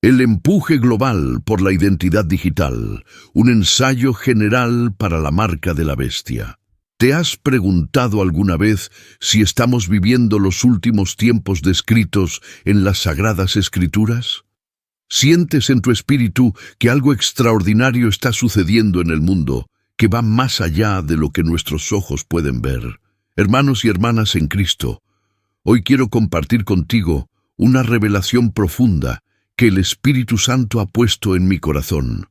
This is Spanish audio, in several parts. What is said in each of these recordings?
El empuje global por la identidad digital, un ensayo general para la marca de la bestia. ¿Te has preguntado alguna vez si estamos viviendo los últimos tiempos descritos en las Sagradas Escrituras? ¿Sientes en tu espíritu que algo extraordinario está sucediendo en el mundo, que va más allá de lo que nuestros ojos pueden ver? Hermanos y hermanas en Cristo, hoy quiero compartir contigo una revelación profunda que el Espíritu Santo ha puesto en mi corazón.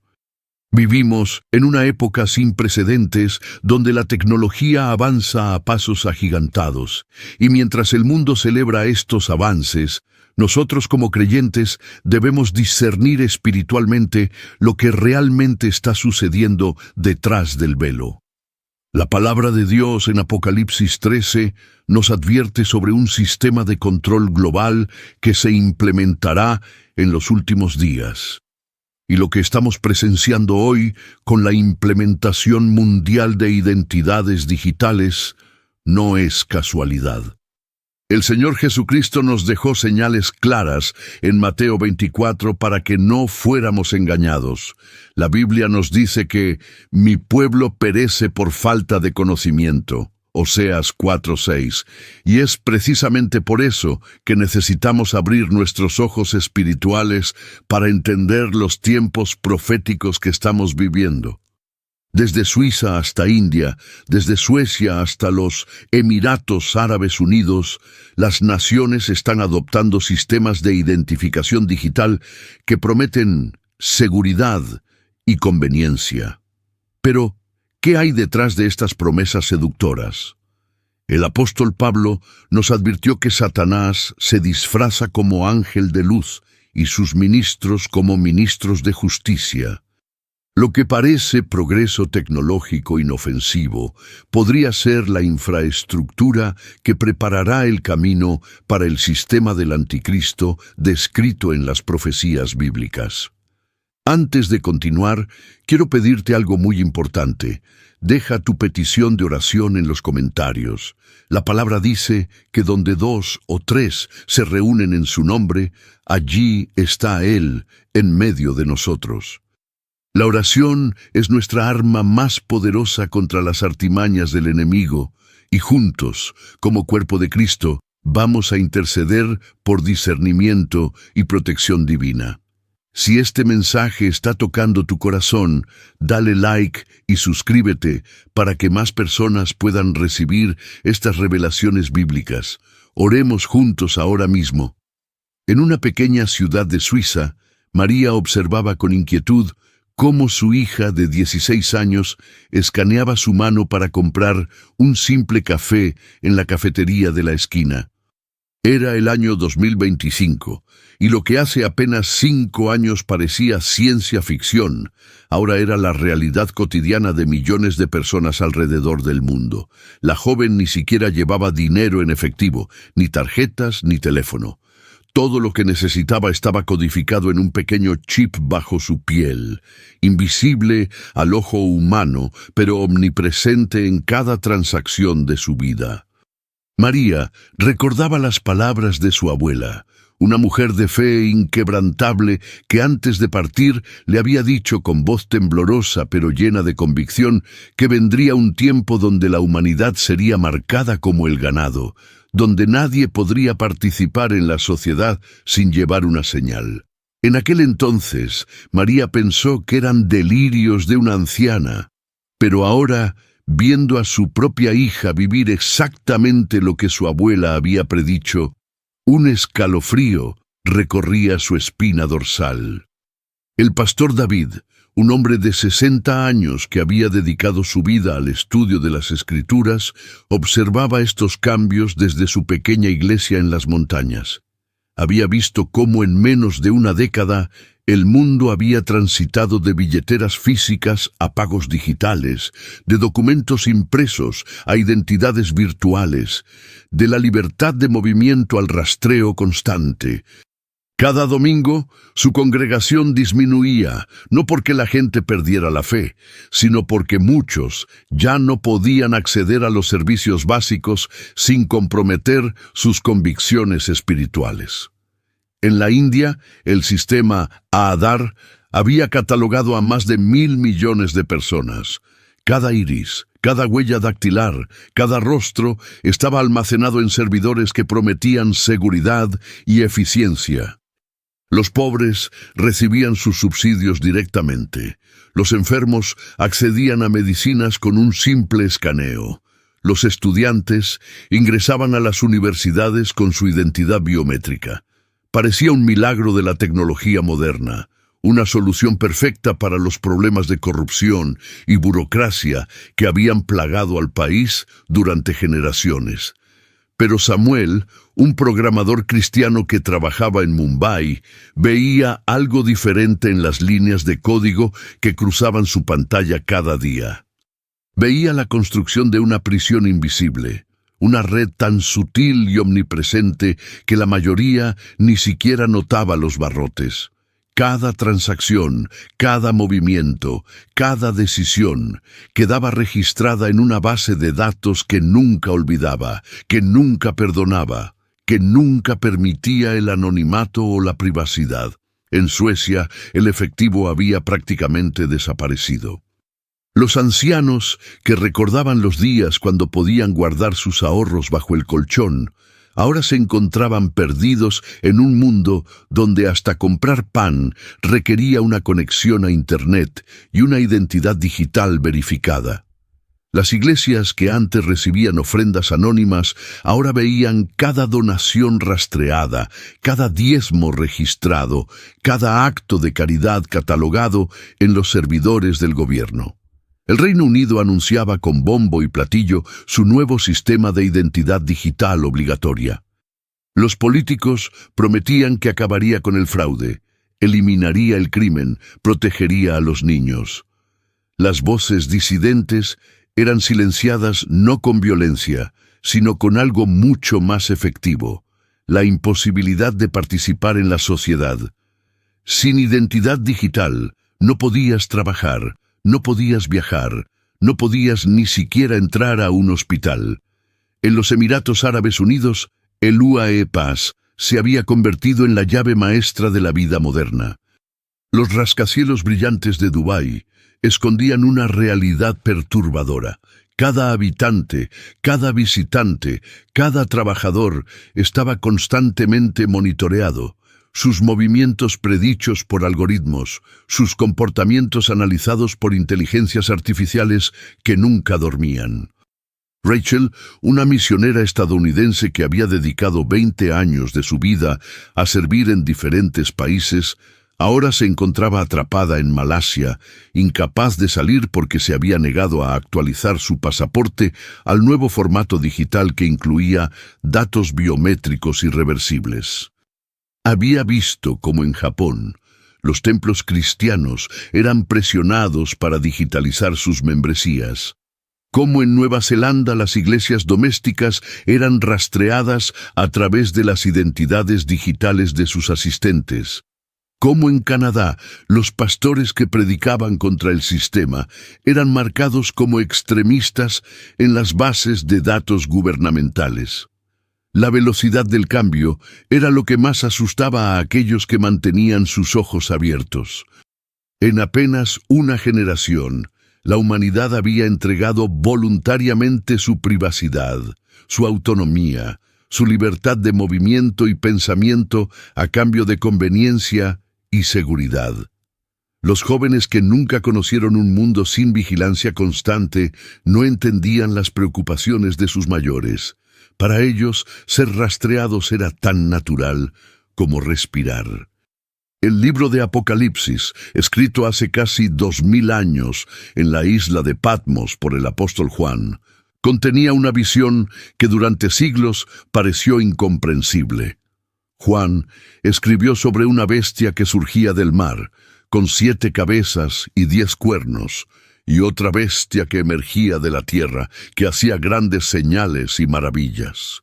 Vivimos en una época sin precedentes donde la tecnología avanza a pasos agigantados, y mientras el mundo celebra estos avances, nosotros como creyentes debemos discernir espiritualmente lo que realmente está sucediendo detrás del velo. La palabra de Dios en Apocalipsis 13 nos advierte sobre un sistema de control global que se implementará en los últimos días. Y lo que estamos presenciando hoy con la implementación mundial de identidades digitales no es casualidad. El Señor Jesucristo nos dejó señales claras en Mateo 24 para que no fuéramos engañados. La Biblia nos dice que mi pueblo perece por falta de conocimiento. Oseas 4:6, y es precisamente por eso que necesitamos abrir nuestros ojos espirituales para entender los tiempos proféticos que estamos viviendo. Desde Suiza hasta India, desde Suecia hasta los Emiratos Árabes Unidos, las naciones están adoptando sistemas de identificación digital que prometen seguridad y conveniencia. Pero, ¿qué hay detrás de estas promesas seductoras? El apóstol Pablo nos advirtió que Satanás se disfraza como ángel de luz y sus ministros como ministros de justicia. Lo que parece progreso tecnológico inofensivo podría ser la infraestructura que preparará el camino para el sistema del anticristo descrito en las profecías bíblicas. Antes de continuar, quiero pedirte algo muy importante. Deja tu petición de oración en los comentarios. La palabra dice que donde 2 o 3 se reúnen en su nombre, allí está Él en medio de nosotros. La oración es nuestra arma más poderosa contra las artimañas del enemigo, y juntos, como cuerpo de Cristo, vamos a interceder por discernimiento y protección divina. Si este mensaje está tocando tu corazón, dale like y suscríbete para que más personas puedan recibir estas revelaciones bíblicas. Oremos juntos ahora mismo. En una pequeña ciudad de Suiza, María observaba con inquietud cómo su hija de 16 años escaneaba su mano para comprar un simple café en la cafetería de la esquina. Era el año 2025, y lo que hace apenas 5 años parecía ciencia ficción, ahora era la realidad cotidiana de millones de personas alrededor del mundo. La joven ni siquiera llevaba dinero en efectivo, ni tarjetas ni teléfono. Todo lo que necesitaba estaba codificado en un pequeño chip bajo su piel, invisible al ojo humano, pero omnipresente en cada transacción de su vida. María recordaba las palabras de su abuela, una mujer de fe inquebrantable que antes de partir le había dicho con voz temblorosa pero llena de convicción que vendría un tiempo donde la humanidad sería marcada como el ganado, donde nadie podría participar en la sociedad sin llevar una señal. En aquel entonces, María pensó que eran delirios de una anciana, pero ahora, viendo a su propia hija vivir exactamente lo que su abuela había predicho, un escalofrío recorría su espina dorsal. El pastor David, un hombre de 60 años que había dedicado su vida al estudio de las Escrituras, observaba estos cambios desde su pequeña iglesia en las montañas. Había visto cómo en menos de una década el mundo había transitado de billeteras físicas a pagos digitales, de documentos impresos a identidades virtuales, de la libertad de movimiento al rastreo constante. Cada domingo, su congregación disminuía, no porque la gente perdiera la fe, sino porque muchos ya no podían acceder a los servicios básicos sin comprometer sus convicciones espirituales. En la India, el sistema Aadhar había catalogado a más de 1.000 millones de personas. Cada iris, cada huella dactilar, cada rostro estaba almacenado en servidores que prometían seguridad y eficiencia. Los pobres recibían sus subsidios directamente. Los enfermos accedían a medicinas con un simple escaneo. Los estudiantes ingresaban a las universidades con su identidad biométrica. Parecía un milagro de la tecnología moderna, una solución perfecta para los problemas de corrupción y burocracia que habían plagado al país durante generaciones. Pero Samuel, un programador cristiano que trabajaba en Mumbai, veía algo diferente en las líneas de código que cruzaban su pantalla cada día. Veía la construcción de una prisión invisible, una red tan sutil y omnipresente que la mayoría ni siquiera notaba los barrotes. Cada transacción, cada movimiento, cada decisión quedaba registrada en una base de datos que nunca olvidaba, que nunca perdonaba, que nunca permitía el anonimato o la privacidad. En Suecia, el efectivo había prácticamente desaparecido. Los ancianos, que recordaban los días cuando podían guardar sus ahorros bajo el colchón, ahora se encontraban perdidos en un mundo donde hasta comprar pan requería una conexión a Internet y una identidad digital verificada. Las iglesias que antes recibían ofrendas anónimas ahora veían cada donación rastreada, cada diezmo registrado, cada acto de caridad catalogado en los servidores del gobierno. El Reino Unido anunciaba con bombo y platillo su nuevo sistema de identidad digital obligatoria. Los políticos prometían que acabaría con el fraude, eliminaría el crimen, protegería a los niños. Las voces disidentes eran silenciadas no con violencia, sino con algo mucho más efectivo: la imposibilidad de participar en la sociedad. Sin identidad digital, no podías trabajar, no podías viajar, no podías ni siquiera entrar a un hospital. En los Emiratos Árabes Unidos, el UAE Pass se había convertido en la llave maestra de la vida moderna. Los rascacielos brillantes de Dubái escondían una realidad perturbadora. Cada habitante, cada visitante, cada trabajador estaba constantemente monitoreado. Sus movimientos predichos por algoritmos, sus comportamientos analizados por inteligencias artificiales que nunca dormían. Rachel, una misionera estadounidense que había dedicado 20 años de su vida a servir en diferentes países, ahora se encontraba atrapada en Malasia, incapaz de salir porque se había negado a actualizar su pasaporte al nuevo formato digital que incluía datos biométricos irreversibles. Había visto cómo en Japón los templos cristianos eran presionados para digitalizar sus membresías, cómo en Nueva Zelanda las iglesias domésticas eran rastreadas a través de las identidades digitales de sus asistentes, cómo en Canadá los pastores que predicaban contra el sistema eran marcados como extremistas en las bases de datos gubernamentales. La velocidad del cambio era lo que más asustaba a aquellos que mantenían sus ojos abiertos. En apenas una generación, la humanidad había entregado voluntariamente su privacidad, su autonomía, su libertad de movimiento y pensamiento a cambio de conveniencia y seguridad. Los jóvenes que nunca conocieron un mundo sin vigilancia constante no entendían las preocupaciones de sus mayores. Para ellos, ser rastreados era tan natural como respirar. El libro de Apocalipsis, escrito hace casi 2000 años en la isla de Patmos por el apóstol Juan, contenía una visión que durante siglos pareció incomprensible. Juan escribió sobre una bestia que surgía del mar, con 7 cabezas y 10 cuernos, y otra bestia que emergía de la tierra, que hacía grandes señales y maravillas.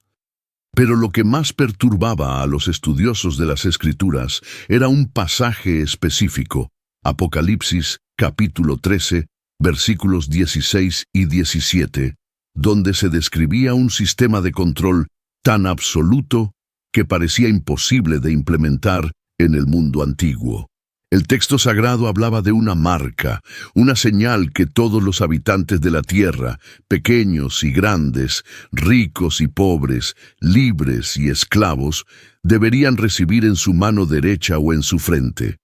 Pero lo que más perturbaba a los estudiosos de las Escrituras era un pasaje específico, Apocalipsis capítulo 13, versículos 16 y 17, donde se describía un sistema de control tan absoluto que parecía imposible de implementar en el mundo antiguo. El texto sagrado hablaba de una marca, una señal que todos los habitantes de la tierra, pequeños y grandes, ricos y pobres, libres y esclavos, deberían recibir en su mano derecha o en su frente.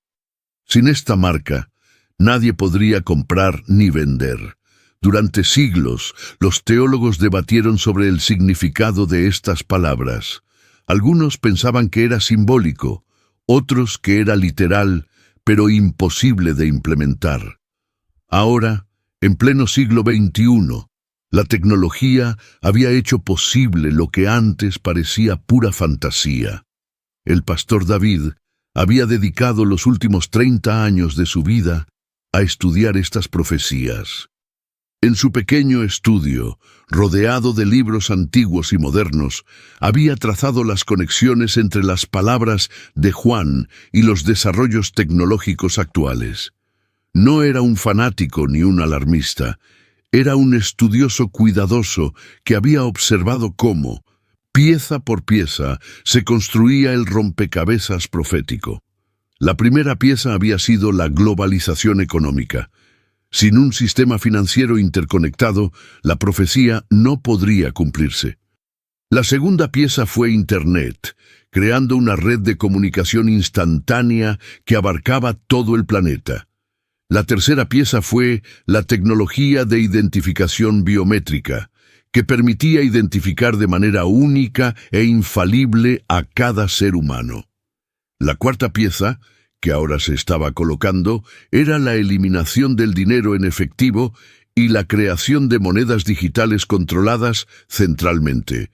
Sin esta marca, nadie podría comprar ni vender. Durante siglos, los teólogos debatieron sobre el significado de estas palabras. Algunos pensaban que era simbólico, otros que era literal, pero imposible de implementar. Ahora, en pleno siglo XXI, la tecnología había hecho posible lo que antes parecía pura fantasía. El pastor David había dedicado los últimos 30 años de su vida a estudiar estas profecías. En su pequeño estudio, rodeado de libros antiguos y modernos, había trazado las conexiones entre las palabras de Juan y los desarrollos tecnológicos actuales. No era un fanático ni un alarmista, era un estudioso cuidadoso que había observado cómo, pieza por pieza, se construía el rompecabezas profético. La primera pieza había sido la globalización económica. Sin un sistema financiero interconectado, la profecía no podría cumplirse. La segunda pieza fue Internet, creando una red de comunicación instantánea que abarcaba todo el planeta. La tercera pieza fue la tecnología de identificación biométrica, que permitía identificar de manera única e infalible a cada ser humano. La cuarta pieza, que ahora se estaba colocando, era la eliminación del dinero en efectivo y la creación de monedas digitales controladas centralmente.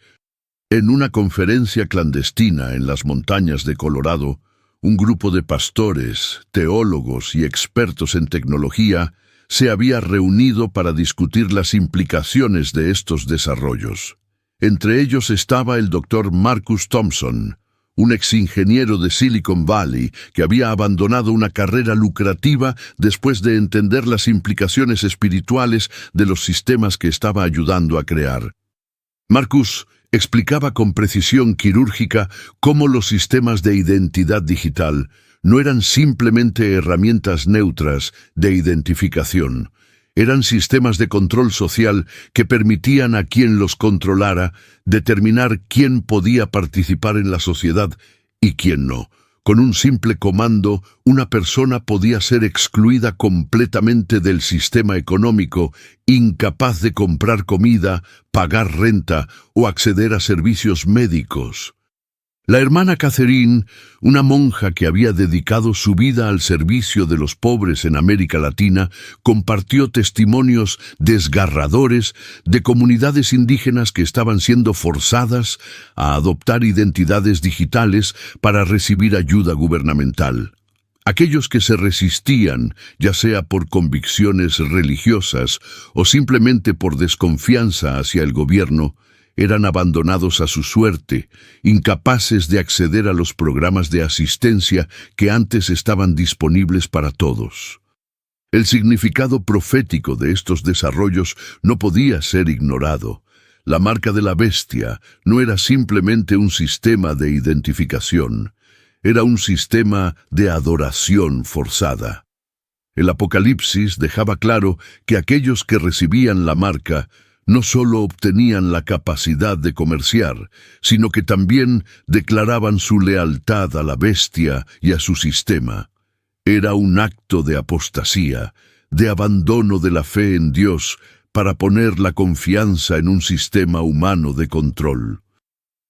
En una conferencia clandestina en las montañas de Colorado, un grupo de pastores, teólogos y expertos en tecnología se había reunido para discutir las implicaciones de estos desarrollos. Entre ellos estaba el Dr. Marcus Thompson, un exingeniero de Silicon Valley que había abandonado una carrera lucrativa después de entender las implicaciones espirituales de los sistemas que estaba ayudando a crear. Marcus explicaba con precisión quirúrgica cómo los sistemas de identidad digital no eran simplemente herramientas neutras de identificación. Eran sistemas de control social que permitían a quien los controlara determinar quién podía participar en la sociedad y quién no. Con un simple comando, una persona podía ser excluida completamente del sistema económico, incapaz de comprar comida, pagar renta o acceder a servicios médicos. La hermana Catherine, una monja que había dedicado su vida al servicio de los pobres en América Latina, compartió testimonios desgarradores de comunidades indígenas que estaban siendo forzadas a adoptar identidades digitales para recibir ayuda gubernamental. Aquellos que se resistían, ya sea por convicciones religiosas o simplemente por desconfianza hacia el gobierno, eran abandonados a su suerte, incapaces de acceder a los programas de asistencia que antes estaban disponibles para todos. El significado profético de estos desarrollos no podía ser ignorado. La marca de la bestia no era simplemente un sistema de identificación, era un sistema de adoración forzada. El Apocalipsis dejaba claro que aquellos que recibían la marca no solo obtenían la capacidad de comerciar, sino que también declaraban su lealtad a la bestia y a su sistema. Era un acto de apostasía, de abandono de la fe en Dios para poner la confianza en un sistema humano de control.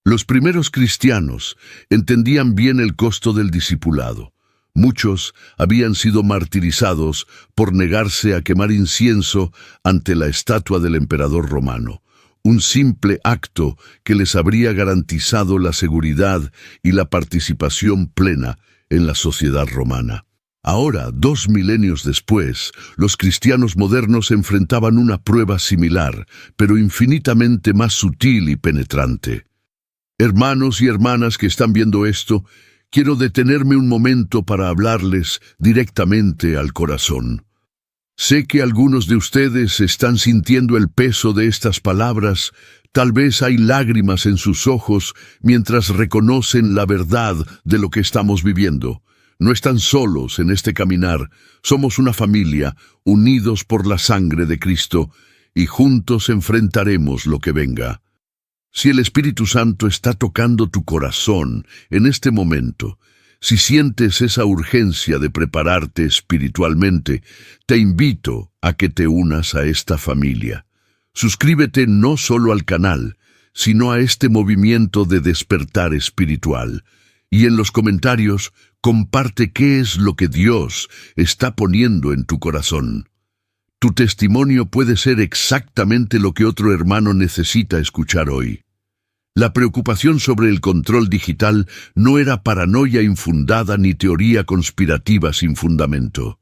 Los primeros cristianos entendían bien el costo del discipulado. Muchos habían sido martirizados por negarse a quemar incienso ante la estatua del emperador romano, un simple acto que les habría garantizado la seguridad y la participación plena en la sociedad romana. Ahora, 2 milenios después, los cristianos modernos enfrentaban una prueba similar, pero infinitamente más sutil y penetrante. Hermanos y hermanas que están viendo esto, quiero detenerme un momento para hablarles directamente al corazón. Sé que algunos de ustedes están sintiendo el peso de estas palabras. Tal vez hay lágrimas en sus ojos mientras reconocen la verdad de lo que estamos viviendo. No están solos en este caminar. Somos una familia, unidos por la sangre de Cristo, y juntos enfrentaremos lo que venga. Si el Espíritu Santo está tocando tu corazón en este momento, si sientes esa urgencia de prepararte espiritualmente, te invito a que te unas a esta familia. Suscríbete no solo al canal, sino a este movimiento de despertar espiritual. Y en los comentarios, comparte qué es lo que Dios está poniendo en tu corazón. Tu testimonio puede ser exactamente lo que otro hermano necesita escuchar hoy. La preocupación sobre el control digital no era paranoia infundada ni teoría conspirativa sin fundamento.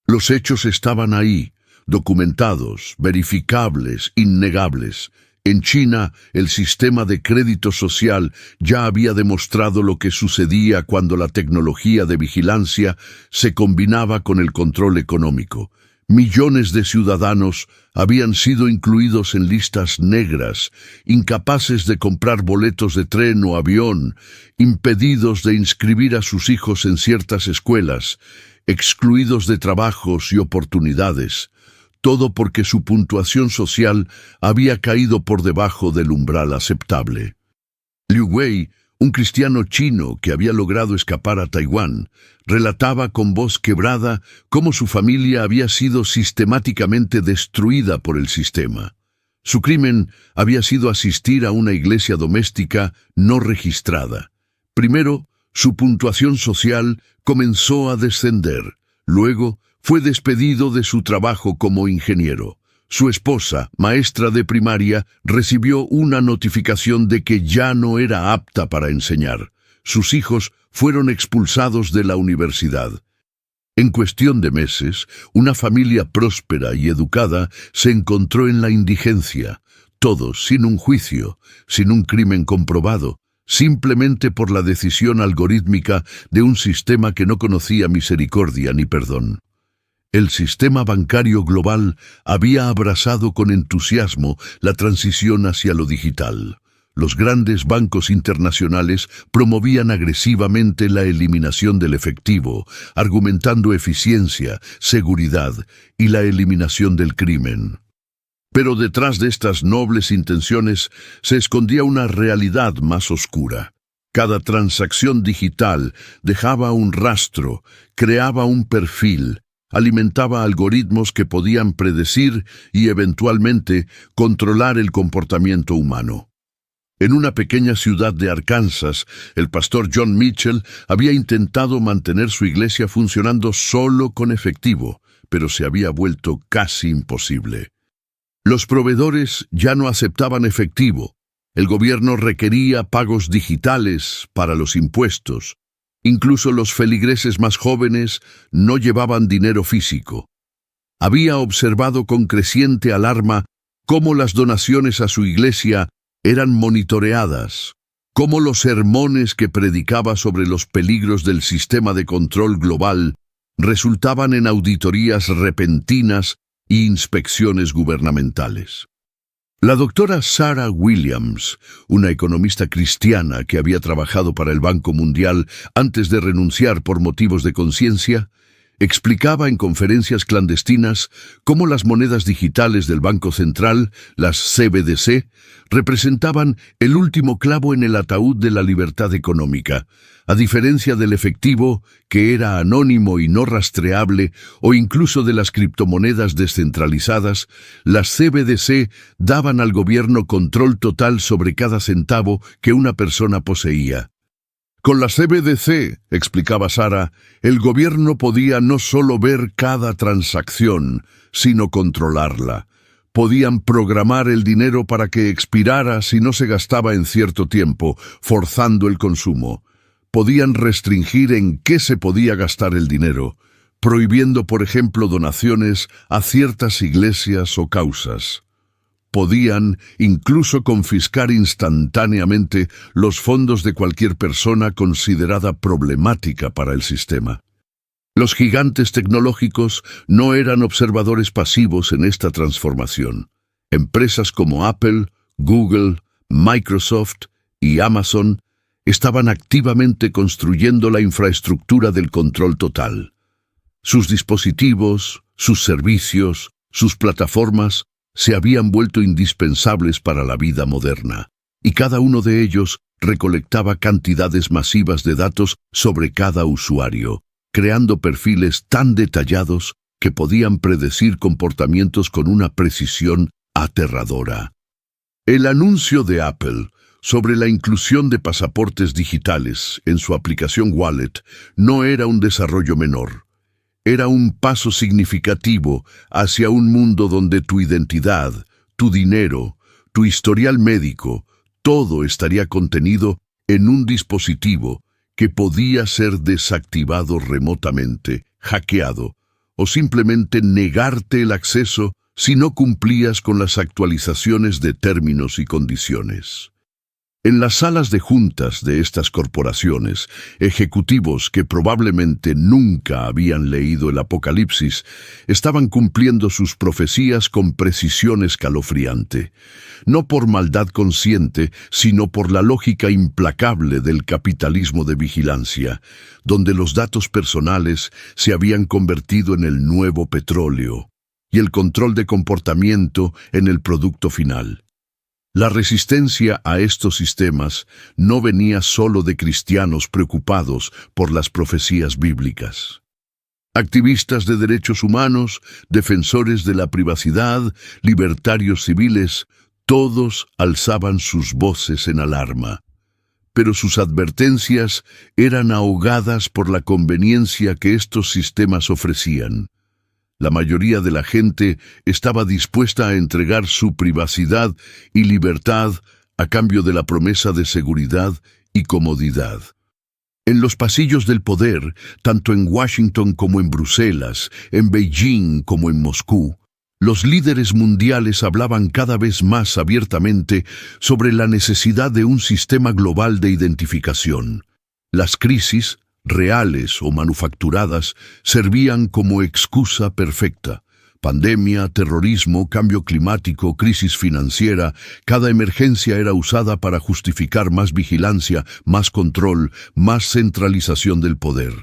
Los hechos estaban ahí, documentados, verificables, innegables. En China, el sistema de crédito social ya había demostrado lo que sucedía cuando la tecnología de vigilancia se combinaba con el control económico. Millones de ciudadanos habían sido incluidos en listas negras, incapaces de comprar boletos de tren o avión, impedidos de inscribir a sus hijos en ciertas escuelas, excluidos de trabajos y oportunidades, todo porque su puntuación social había caído por debajo del umbral aceptable. Liu Wei, un cristiano chino que había logrado escapar a Taiwán, relataba con voz quebrada cómo su familia había sido sistemáticamente destruida por el sistema. Su crimen había sido asistir a una iglesia doméstica no registrada. Primero, su puntuación social comenzó a descender. Luego, fue despedido de su trabajo como ingeniero. Su esposa, maestra de primaria, recibió una notificación de que ya no era apta para enseñar. Sus hijos fueron expulsados de la universidad. En cuestión de meses, una familia próspera y educada se encontró en la indigencia, todos sin un juicio, sin un crimen comprobado, simplemente por la decisión algorítmica de un sistema que no conocía misericordia ni perdón. El sistema bancario global había abrazado con entusiasmo la transición hacia lo digital. Los grandes bancos internacionales promovían agresivamente la eliminación del efectivo, argumentando eficiencia, seguridad y la eliminación del crimen. Pero detrás de estas nobles intenciones se escondía una realidad más oscura. Cada transacción digital dejaba un rastro, creaba un perfil, alimentaba algoritmos que podían predecir y eventualmente controlar el comportamiento humano. En una pequeña ciudad de Arkansas, el pastor John Mitchell había intentado mantener su iglesia funcionando solo con efectivo, pero se había vuelto casi imposible. Los proveedores ya no aceptaban efectivo. El gobierno requería pagos digitales para los impuestos. Incluso los feligreses más jóvenes no llevaban dinero físico. Había observado con creciente alarma cómo las donaciones a su iglesia eran monitoreadas, cómo los sermones que predicaba sobre los peligros del sistema de control global resultaban en auditorías repentinas e inspecciones gubernamentales. La doctora Sarah Williams, una economista cristiana que había trabajado para el Banco Mundial antes de renunciar por motivos de conciencia, explicaba en conferencias clandestinas cómo las monedas digitales del Banco Central, las CBDC, representaban el último clavo en el ataúd de la libertad económica, a diferencia del efectivo, que era anónimo y no rastreable, o incluso de las criptomonedas descentralizadas. Las CBDC daban al gobierno control total sobre cada centavo que una persona poseía. Con la CBDC, explicaba Sarah, el gobierno podía no solo ver cada transacción, sino controlarla. Podían programar el dinero para que expirara si no se gastaba en cierto tiempo, forzando el consumo. Podían restringir en qué se podía gastar el dinero, prohibiendo, por ejemplo, donaciones a ciertas iglesias o causas. Podían incluso confiscar instantáneamente los fondos de cualquier persona considerada problemática para el sistema. Los gigantes tecnológicos no eran observadores pasivos en esta transformación. Empresas como Apple, Google, Microsoft y Amazon estaban activamente construyendo la infraestructura del control total. Sus dispositivos, sus servicios, sus plataformas se habían vuelto indispensables para la vida moderna, y cada uno de ellos recolectaba cantidades masivas de datos sobre cada usuario, creando perfiles tan detallados que podían predecir comportamientos con una precisión aterradora. El anuncio de Apple sobre la inclusión de pasaportes digitales en su aplicación Wallet no era un desarrollo menor. Era un paso significativo hacia un mundo donde tu identidad, tu dinero, tu historial médico, todo estaría contenido en un dispositivo que podía ser desactivado remotamente, hackeado, o simplemente negarte el acceso si no cumplías con las actualizaciones de términos y condiciones. En las salas de juntas de estas corporaciones, ejecutivos que probablemente nunca habían leído el Apocalipsis estaban cumpliendo sus profecías con precisión escalofriante, no por maldad consciente, sino por la lógica implacable del capitalismo de vigilancia, donde los datos personales se habían convertido en el nuevo petróleo y el control de comportamiento en el producto final. La resistencia a estos sistemas no venía solo de cristianos preocupados por las profecías bíblicas. Activistas de derechos humanos, defensores de la privacidad, libertarios civiles, todos alzaban sus voces en alarma. Pero sus advertencias eran ahogadas por la conveniencia que estos sistemas ofrecían. La mayoría de la gente estaba dispuesta a entregar su privacidad y libertad a cambio de la promesa de seguridad y comodidad. En los pasillos del poder, tanto en Washington como en Bruselas, en Beijing como en Moscú, los líderes mundiales hablaban cada vez más abiertamente sobre la necesidad de un sistema global de identificación. Las crisis, reales o manufacturadas, servían como excusa perfecta. Pandemia, terrorismo, cambio climático, crisis financiera, cada emergencia era usada para justificar más vigilancia, más control, más centralización del poder.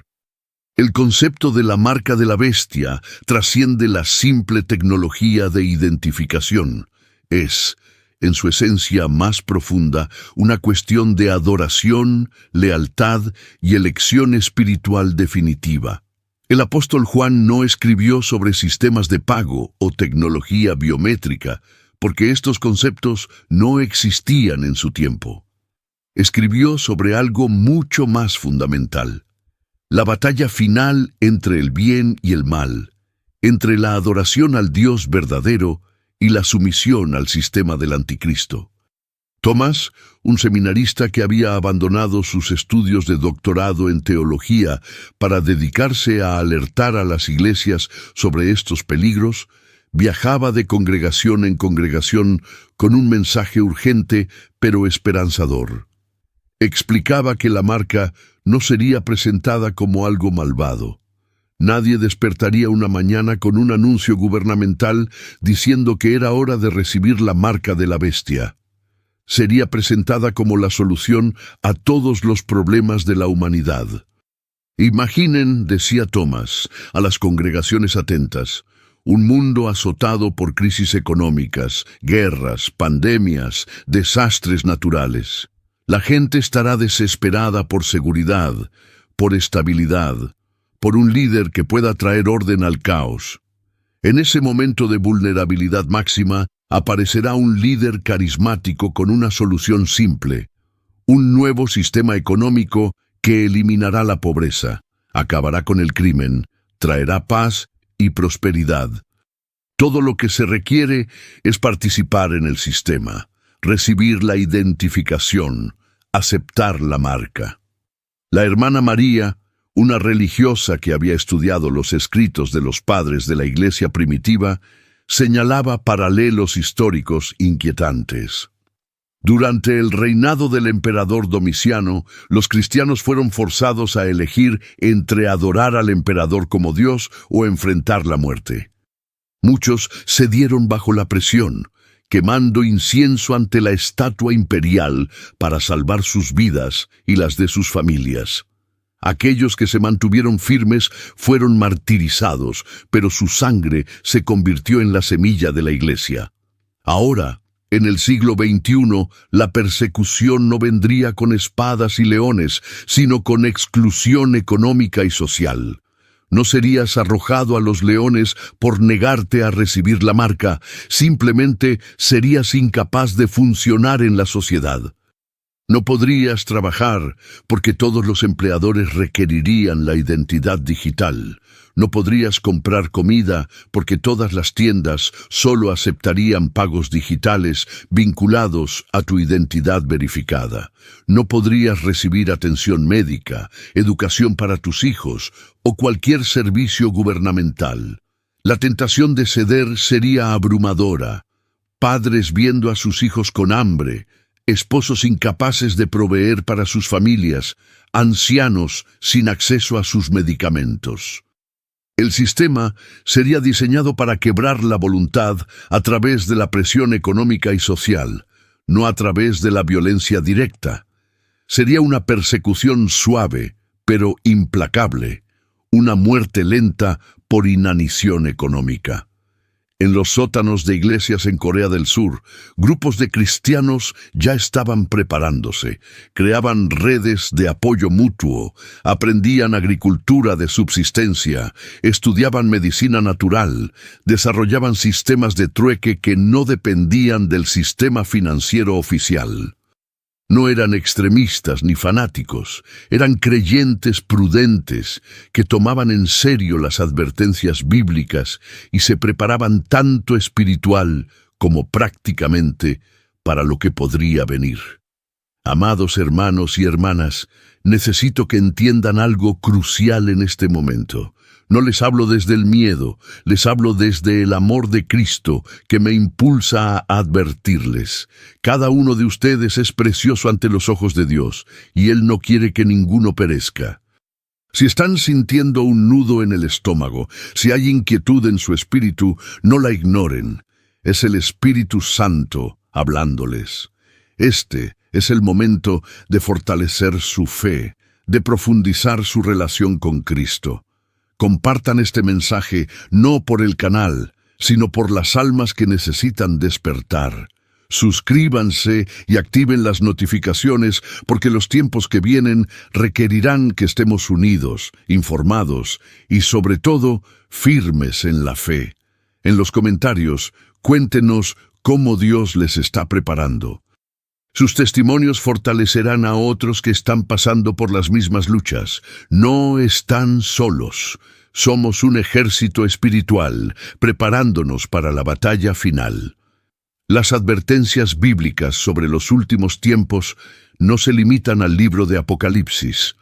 El concepto de la marca de la bestia trasciende la simple tecnología de identificación. Es, en su esencia más profunda, una cuestión de adoración, lealtad y elección espiritual definitiva. El apóstol Juan no escribió sobre sistemas de pago o tecnología biométrica, porque estos conceptos no existían en su tiempo. Escribió sobre algo mucho más fundamental: la batalla final entre el bien y el mal, entre la adoración al Dios verdadero y la sumisión al sistema del anticristo. Thomas, un seminarista que había abandonado sus estudios de doctorado en teología para dedicarse a alertar a las iglesias sobre estos peligros, viajaba de congregación en congregación con un mensaje urgente pero esperanzador. Explicaba que la marca no sería presentada como algo malvado. Nadie despertaría una mañana con un anuncio gubernamental diciendo que era hora de recibir la marca de la bestia. Sería presentada como la solución a todos los problemas de la humanidad. Imaginen, decía Thomas, a las congregaciones atentas, un mundo azotado por crisis económicas, guerras, pandemias, desastres naturales. La gente estará desesperada por seguridad, por estabilidad, por un líder que pueda traer orden al caos. En ese momento de vulnerabilidad máxima, aparecerá un líder carismático con una solución simple: un nuevo sistema económico que eliminará la pobreza, acabará con el crimen, traerá paz y prosperidad. Todo lo que se requiere es participar en el sistema, recibir la identificación, aceptar la marca. La hermana María, una religiosa que había estudiado los escritos de los padres de la iglesia primitiva, señalaba paralelos históricos inquietantes. Durante el reinado del emperador Domiciano, los cristianos fueron forzados a elegir entre adorar al emperador como Dios o enfrentar la muerte. Muchos cedieron bajo la presión, quemando incienso ante la estatua imperial para salvar sus vidas y las de sus familias. Aquellos que se mantuvieron firmes fueron martirizados, pero su sangre se convirtió en la semilla de la Iglesia. Ahora, en el siglo XXI, la persecución no vendría con espadas y leones, sino con exclusión económica y social. No serías arrojado a los leones por negarte a recibir la marca, simplemente serías incapaz de funcionar en la sociedad. No podrías trabajar porque todos los empleadores requerirían la identidad digital. No podrías comprar comida porque todas las tiendas solo aceptarían pagos digitales vinculados a tu identidad verificada. No podrías recibir atención médica, educación para tus hijos o cualquier servicio gubernamental. La tentación de ceder sería abrumadora. Padres viendo a sus hijos con hambre, esposos incapaces de proveer para sus familias, ancianos sin acceso a sus medicamentos. El sistema sería diseñado para quebrar la voluntad a través de la presión económica y social, no a través de la violencia directa. Sería una persecución suave, pero implacable, una muerte lenta por inanición económica. En los sótanos de iglesias en Corea del Sur, grupos de cristianos ya estaban preparándose, creaban redes de apoyo mutuo, aprendían agricultura de subsistencia, estudiaban medicina natural, desarrollaban sistemas de trueque que no dependían del sistema financiero oficial. No eran extremistas ni fanáticos, eran creyentes prudentes que tomaban en serio las advertencias bíblicas y se preparaban tanto espiritual como prácticamente para lo que podría venir. Amados hermanos y hermanas, necesito que entiendan algo crucial en este momento. No les hablo desde el miedo, les hablo desde el amor de Cristo que me impulsa a advertirles. Cada uno de ustedes es precioso ante los ojos de Dios, y Él no quiere que ninguno perezca. Si están sintiendo un nudo en el estómago, si hay inquietud en su espíritu, no la ignoren. Es el Espíritu Santo hablándoles. Este es el momento de fortalecer su fe, de profundizar su relación con Cristo. Compartan este mensaje no por el canal, sino por las almas que necesitan despertar. Suscríbanse y activen las notificaciones porque los tiempos que vienen requerirán que estemos unidos, informados y sobre todo firmes en la fe. En los comentarios, cuéntenos cómo Dios les está preparando. Sus testimonios fortalecerán a otros que están pasando por las mismas luchas. No están solos. Somos un ejército espiritual, preparándonos para la batalla final. Las advertencias bíblicas sobre los últimos tiempos no se limitan al libro de Apocalipsis.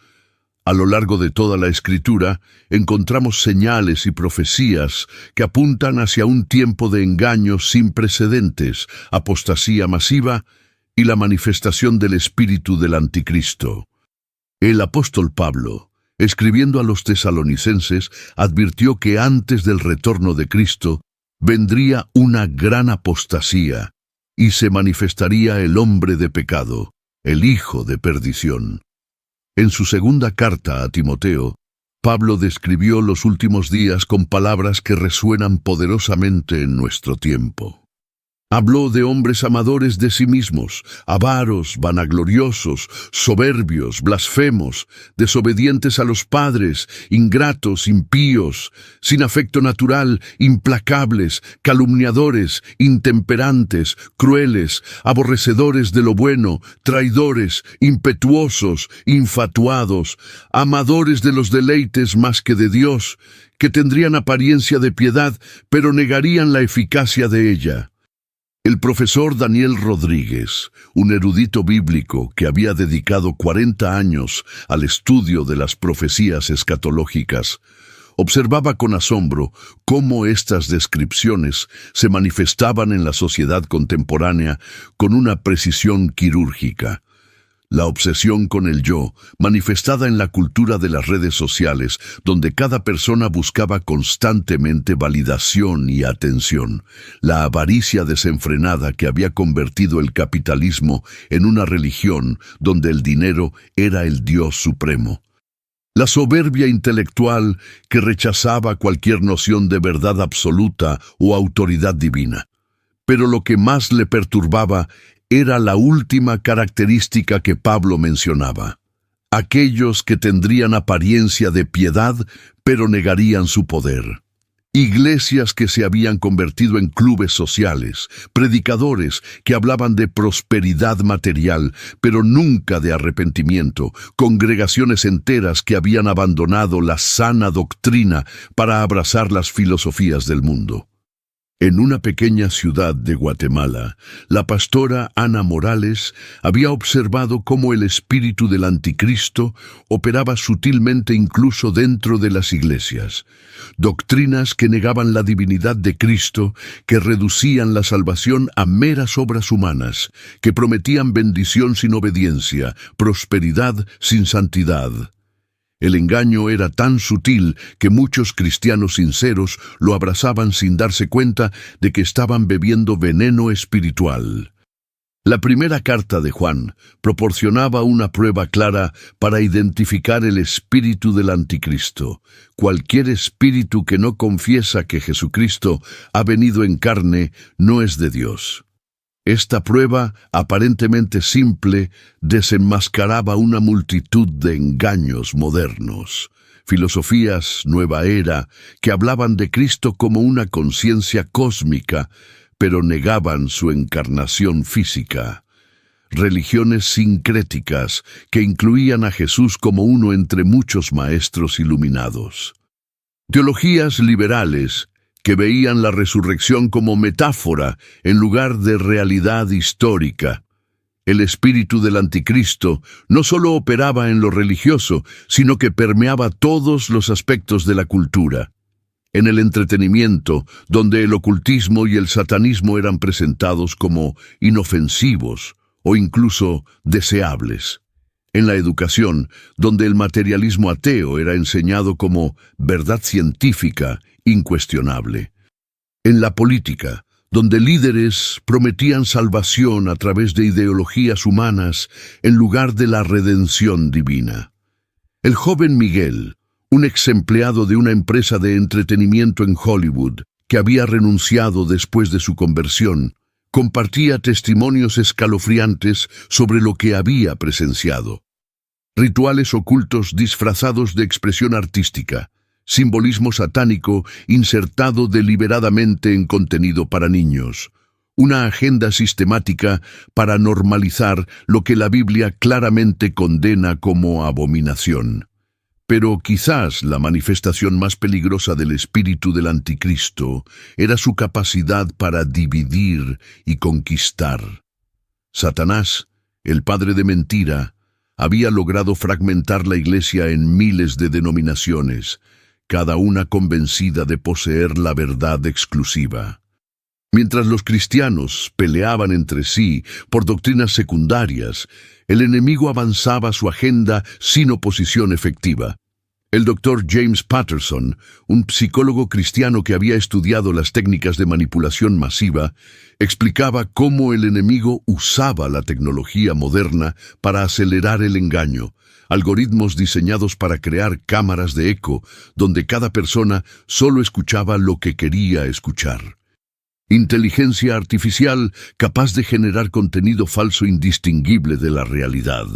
A lo largo de toda la Escritura encontramos señales y profecías que apuntan hacia un tiempo de engaño sin precedentes, apostasía masiva y la manifestación del espíritu del anticristo. El apóstol Pablo, escribiendo a los tesalonicenses, advirtió que antes del retorno de Cristo vendría una gran apostasía y se manifestaría el hombre de pecado, el hijo de perdición. En su segunda carta a Timoteo, Pablo describió los últimos días con palabras que resuenan poderosamente en nuestro tiempo. Habló de hombres amadores de sí mismos, avaros, vanagloriosos, soberbios, blasfemos, desobedientes a los padres, ingratos, impíos, sin afecto natural, implacables, calumniadores, intemperantes, crueles, aborrecedores de lo bueno, traidores, impetuosos, infatuados, amadores de los deleites más que de Dios, que tendrían apariencia de piedad, pero negarían la eficacia de ella. El profesor Daniel Rodríguez, un erudito bíblico que había dedicado 40 años al estudio de las profecías escatológicas, Observaba con asombro cómo estas descripciones se manifestaban en la sociedad contemporánea con una precisión quirúrgica. La obsesión con el yo, manifestada en la cultura de las redes sociales, donde cada persona buscaba constantemente validación y atención. La avaricia desenfrenada que había convertido el capitalismo en una religión donde el dinero era el Dios supremo. La soberbia intelectual que rechazaba cualquier noción de verdad absoluta o autoridad divina. Pero lo que más le perturbaba era la última característica que Pablo mencionaba. Aquellos que tendrían apariencia de piedad, pero negarían su poder. Iglesias que se habían convertido en clubes sociales, predicadores que hablaban de prosperidad material, pero nunca de arrepentimiento, congregaciones enteras que habían abandonado la sana doctrina para abrazar las filosofías del mundo. En una pequeña ciudad de Guatemala, la pastora Ana Morales había observado cómo el espíritu del anticristo operaba sutilmente incluso dentro de las iglesias. Doctrinas que negaban la divinidad de Cristo, que reducían la salvación a meras obras humanas, que prometían bendición sin obediencia, prosperidad sin santidad. El engaño era tan sutil que muchos cristianos sinceros lo abrazaban sin darse cuenta de que estaban bebiendo veneno espiritual. La primera carta de Juan proporcionaba una prueba clara para identificar el espíritu del anticristo. Cualquier espíritu que no confiesa que Jesucristo ha venido en carne no es de Dios. Esta prueba, aparentemente simple, desenmascaraba una multitud de engaños modernos, filosofías nueva era, que hablaban de Cristo como una conciencia cósmica, pero negaban su encarnación física. Religiones sincréticas que incluían a Jesús como uno entre muchos maestros iluminados. Teologías liberales que veían la resurrección como metáfora en lugar de realidad histórica. El espíritu del anticristo no solo operaba en lo religioso, sino que permeaba todos los aspectos de la cultura. En el entretenimiento, donde el ocultismo y el satanismo eran presentados como inofensivos o incluso deseables. En la educación, donde el materialismo ateo era enseñado como verdad científica incuestionable. En la política, donde líderes prometían salvación a través de ideologías humanas en lugar de la redención divina. El joven Miguel, un ex empleado de una empresa de entretenimiento en Hollywood, que había renunciado después de su conversión, compartía testimonios escalofriantes sobre lo que había presenciado. Rituales ocultos disfrazados de expresión artística, simbolismo satánico insertado deliberadamente en contenido para niños, una agenda sistemática para normalizar lo que la Biblia claramente condena como abominación. Pero quizás la manifestación más peligrosa del espíritu del anticristo era su capacidad para dividir y conquistar. Satanás, el padre de mentira, había logrado fragmentar la iglesia en miles de denominaciones, cada una convencida de poseer la verdad exclusiva. Mientras los cristianos peleaban entre sí por doctrinas secundarias, el enemigo avanzaba su agenda sin oposición efectiva. El doctor James Patterson, un psicólogo cristiano que había estudiado las técnicas de manipulación masiva, explicaba cómo el enemigo usaba la tecnología moderna para acelerar el engaño, algoritmos diseñados para crear cámaras de eco, donde cada persona solo escuchaba lo que quería escuchar. Inteligencia artificial capaz de generar contenido falso indistinguible de la realidad.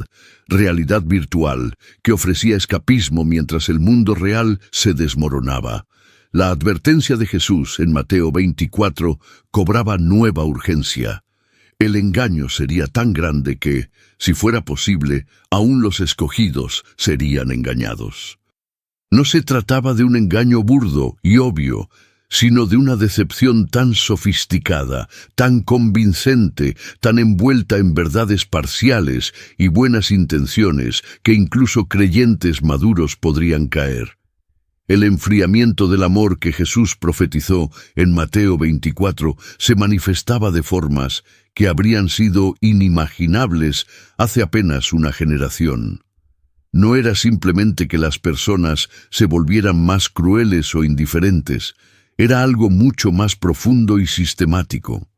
Realidad virtual que ofrecía escapismo mientras el mundo real se desmoronaba. La advertencia de Jesús en Mateo 24 cobraba nueva urgencia. El engaño sería tan grande que, si fuera posible, aún los escogidos serían engañados. No se trataba de un engaño burdo y obvio, sino de una decepción tan sofisticada, tan convincente, tan envuelta en verdades parciales y buenas intenciones que incluso creyentes maduros podrían caer. El enfriamiento del amor que Jesús profetizó en Mateo 24 se manifestaba de formas que habrían sido inimaginables hace apenas una generación. No era simplemente que las personas se volvieran más crueles o indiferentes, era algo mucho más profundo y sistemático.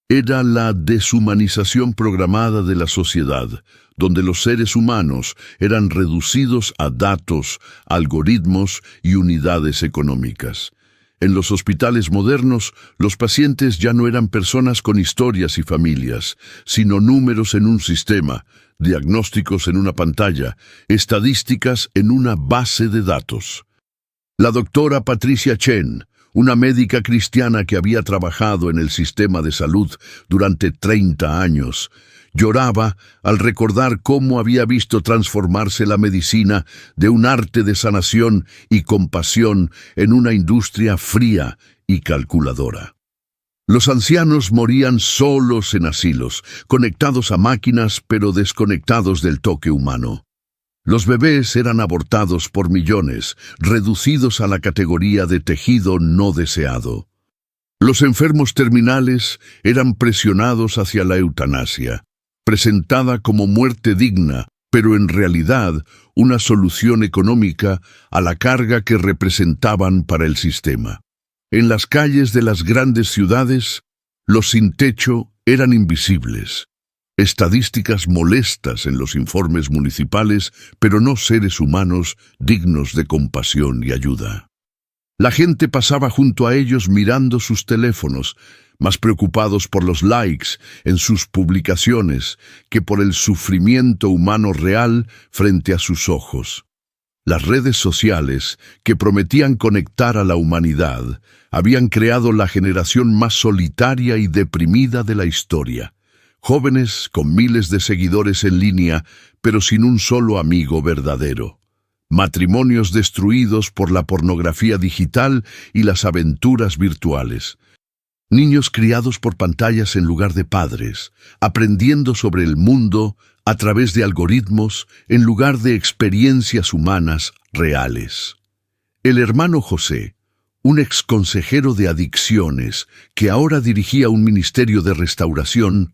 Era la deshumanización programada de la sociedad, donde los seres humanos eran reducidos a datos, algoritmos y unidades económicas. En los hospitales modernos, los pacientes ya no eran personas con historias y familias, sino números en un sistema, diagnósticos en una pantalla, estadísticas en una base de datos. La doctora Patricia Chen, una médica cristiana que había trabajado en el sistema de salud durante 30 años, lloraba al recordar cómo había visto transformarse la medicina de un arte de sanación y compasión en una industria fría y calculadora. Los ancianos morían solos en asilos, conectados a máquinas pero desconectados del toque humano. Los bebés eran abortados por millones, reducidos a la categoría de tejido no deseado. Los enfermos terminales eran presionados hacia la eutanasia, presentada como muerte digna, pero en realidad una solución económica a la carga que representaban para el sistema. En las calles de las grandes ciudades, los sin techo eran invisibles. Estadísticas molestas en los informes municipales, pero no seres humanos dignos de compasión y ayuda. La gente pasaba junto a ellos mirando sus teléfonos, más preocupados por los likes en sus publicaciones que por el sufrimiento humano real frente a sus ojos. Las redes sociales, que prometían conectar a la humanidad, habían creado la generación más solitaria y deprimida de la historia. Jóvenes con miles de seguidores en línea, pero sin un solo amigo verdadero. Matrimonios destruidos por la pornografía digital y las aventuras virtuales. Niños criados por pantallas en lugar de padres, aprendiendo sobre el mundo a través de algoritmos en lugar de experiencias humanas reales. El hermano José, un exconsejero de adicciones que ahora dirigía un ministerio de restauración,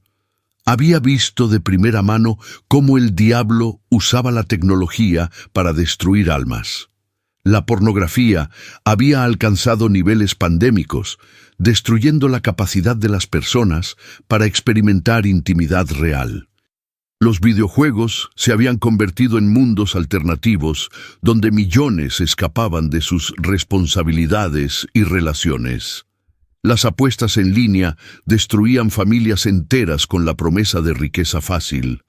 había visto de primera mano cómo el diablo usaba la tecnología para destruir almas. La pornografía había alcanzado niveles pandémicos, destruyendo la capacidad de las personas para experimentar intimidad real. Los videojuegos se habían convertido en mundos alternativos donde millones escapaban de sus responsabilidades y relaciones. Las apuestas en línea destruían familias enteras con la promesa de riqueza fácil.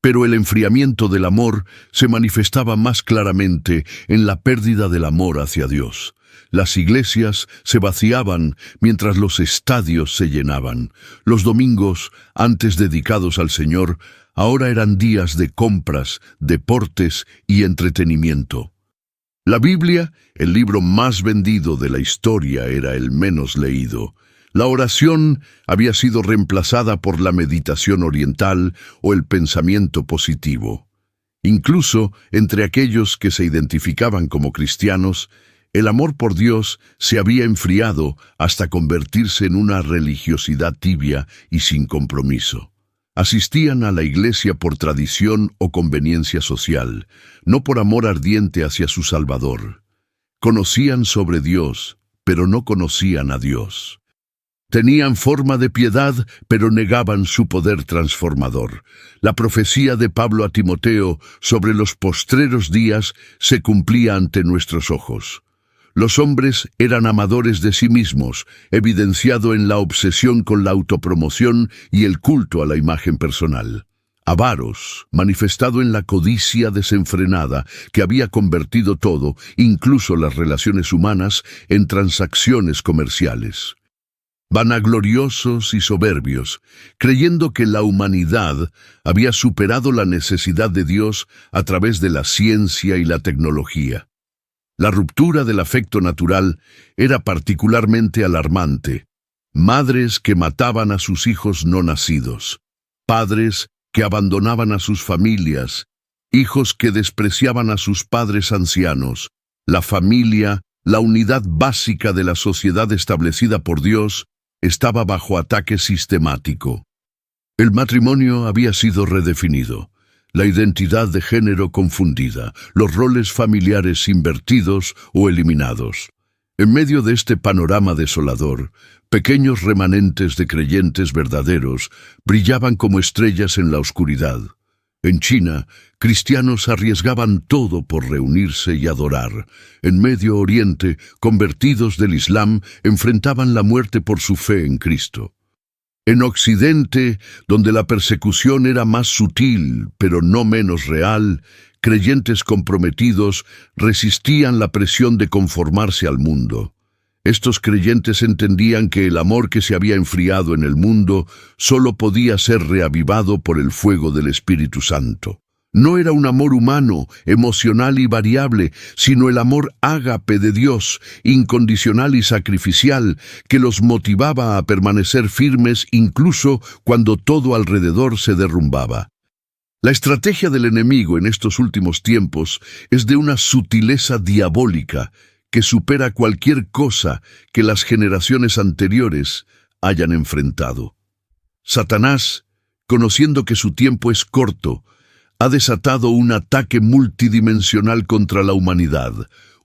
Pero el enfriamiento del amor se manifestaba más claramente en la pérdida del amor hacia Dios. Las iglesias se vaciaban mientras los estadios se llenaban. Los domingos, antes dedicados al Señor, ahora eran días de compras, deportes y entretenimiento. La Biblia, el libro más vendido de la historia, era el menos leído. La oración había sido reemplazada por la meditación oriental o el pensamiento positivo. Incluso entre aquellos que se identificaban como cristianos, el amor por Dios se había enfriado hasta convertirse en una religiosidad tibia y sin compromiso. Asistían a la iglesia por tradición o conveniencia social, no por amor ardiente hacia su Salvador. Conocían sobre Dios, pero no conocían a Dios. Tenían forma de piedad, pero negaban su poder transformador. La profecía de Pablo a Timoteo sobre los postreros días se cumplía ante nuestros ojos. Los hombres eran amadores de sí mismos, evidenciado en la obsesión con la autopromoción y el culto a la imagen personal. Avaros, manifestado en la codicia desenfrenada que había convertido todo, incluso las relaciones humanas, en transacciones comerciales. Vanagloriosos y soberbios, creyendo que la humanidad había superado la necesidad de Dios a través de la ciencia y la tecnología. La ruptura del afecto natural era particularmente alarmante. Madres que mataban a sus hijos no nacidos, padres que abandonaban a sus familias, hijos que despreciaban a sus padres ancianos. La familia, la unidad básica de la sociedad establecida por Dios, estaba bajo ataque sistemático. El matrimonio había sido redefinido, la identidad de género confundida, los roles familiares invertidos o eliminados. En medio de este panorama desolador, pequeños remanentes de creyentes verdaderos brillaban como estrellas en la oscuridad. En China, cristianos arriesgaban todo por reunirse y adorar. En Medio Oriente, convertidos del Islam enfrentaban la muerte por su fe en Cristo. En Occidente, donde la persecución era más sutil, pero no menos real, creyentes comprometidos resistían la presión de conformarse al mundo. Estos creyentes entendían que el amor que se había enfriado en el mundo solo podía ser reavivado por el fuego del Espíritu Santo. No era un amor humano, emocional y variable, sino el amor ágape de Dios, incondicional y sacrificial, que los motivaba a permanecer firmes incluso cuando todo alrededor se derrumbaba. La estrategia del enemigo en estos últimos tiempos es de una sutileza diabólica que supera cualquier cosa que las generaciones anteriores hayan enfrentado. Satanás, conociendo que su tiempo es corto, ha desatado un ataque multidimensional contra la humanidad,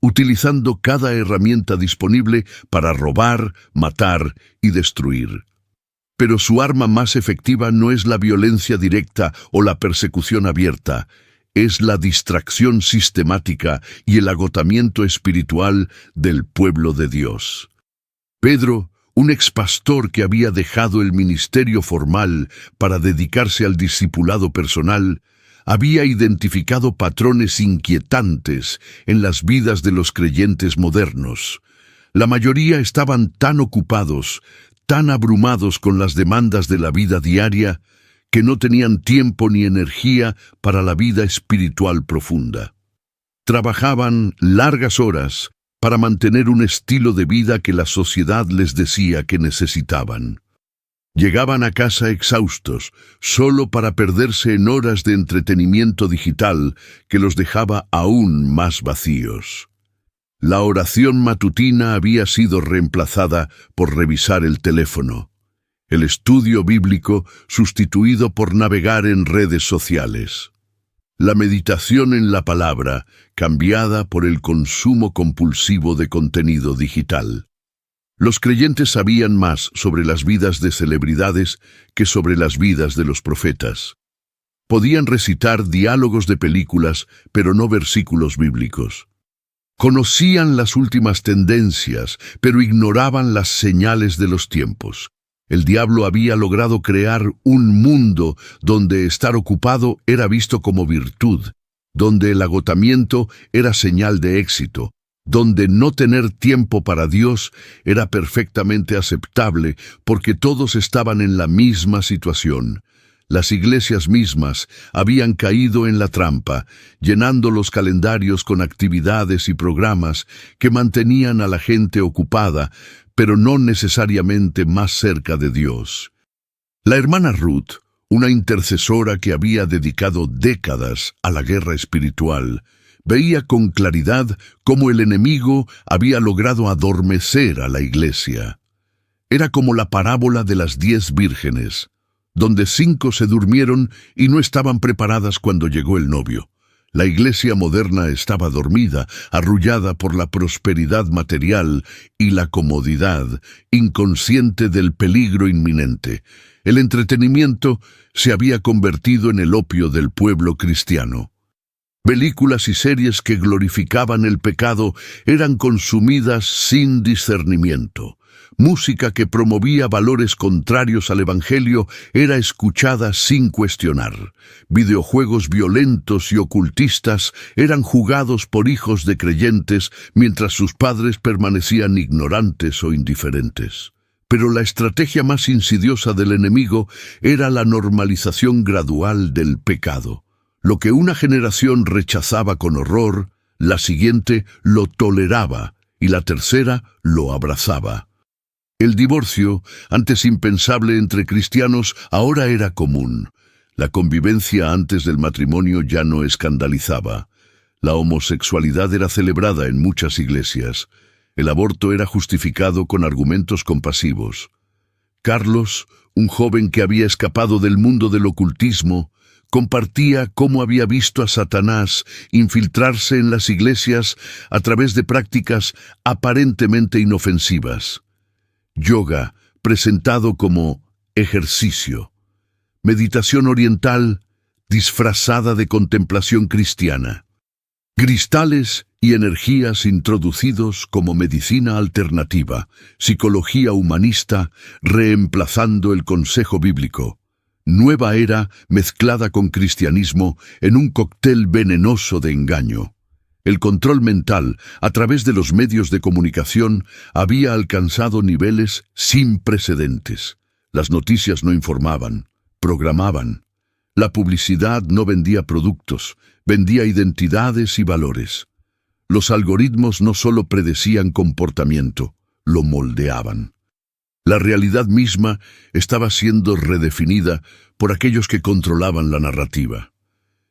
utilizando cada herramienta disponible para robar, matar y destruir. Pero su arma más efectiva no es la violencia directa o la persecución abierta, es la distracción sistemática y el agotamiento espiritual del pueblo de Dios. Pedro, un expastor que había dejado el ministerio formal para dedicarse al discipulado personal, había identificado patrones inquietantes en las vidas de los creyentes modernos. La mayoría estaban tan ocupados, tan abrumados con las demandas de la vida diaria, que no tenían tiempo ni energía para la vida espiritual profunda. Trabajaban largas horas para mantener un estilo de vida que la sociedad les decía que necesitaban. Llegaban a casa exhaustos, solo para perderse en horas de entretenimiento digital que los dejaba aún más vacíos. La oración matutina había sido reemplazada por revisar el teléfono. El estudio bíblico sustituido por navegar en redes sociales. La meditación en la palabra cambiada por el consumo compulsivo de contenido digital. Los creyentes sabían más sobre las vidas de celebridades que sobre las vidas de los profetas. Podían recitar diálogos de películas, pero no versículos bíblicos. Conocían las últimas tendencias, pero ignoraban las señales de los tiempos. El diablo había logrado crear un mundo donde estar ocupado era visto como virtud, donde el agotamiento era señal de éxito, donde no tener tiempo para Dios era perfectamente aceptable porque todos estaban en la misma situación. Las iglesias mismas habían caído en la trampa, llenando los calendarios con actividades y programas que mantenían a la gente ocupada, pero no necesariamente más cerca de Dios. La hermana Ruth, una intercesora que había dedicado décadas a la guerra espiritual, veía con claridad cómo el enemigo había logrado adormecer a la iglesia. Era como la parábola de las 10 vírgenes, donde 5 se durmieron y no estaban preparadas cuando llegó el novio. La iglesia moderna estaba dormida, arrullada por la prosperidad material y la comodidad, inconsciente del peligro inminente. El entretenimiento se había convertido en el opio del pueblo cristiano. Películas y series que glorificaban el pecado eran consumidas sin discernimiento. Música que promovía valores contrarios al Evangelio era escuchada sin cuestionar. Videojuegos violentos y ocultistas eran jugados por hijos de creyentes mientras sus padres permanecían ignorantes o indiferentes. Pero la estrategia más insidiosa del enemigo era la normalización gradual del pecado. Lo que una generación rechazaba con horror, la siguiente lo toleraba y la tercera lo abrazaba. El divorcio, antes impensable entre cristianos, ahora era común. La convivencia antes del matrimonio ya no escandalizaba. La homosexualidad era celebrada en muchas iglesias. El aborto era justificado con argumentos compasivos. Carlos, un joven que había escapado del mundo del ocultismo, compartía cómo había visto a Satanás infiltrarse en las iglesias a través de prácticas aparentemente inofensivas. Yoga, presentado como ejercicio. Meditación oriental, disfrazada de contemplación cristiana. Cristales y energías introducidos como medicina alternativa, psicología humanista reemplazando el consejo bíblico. Nueva era mezclada con cristianismo en un cóctel venenoso de engaño. El control mental, a través de los medios de comunicación, había alcanzado niveles sin precedentes. Las noticias no informaban, programaban. La publicidad no vendía productos, vendía identidades y valores. Los algoritmos no solo predecían comportamiento, lo moldeaban. La realidad misma estaba siendo redefinida por aquellos que controlaban la narrativa.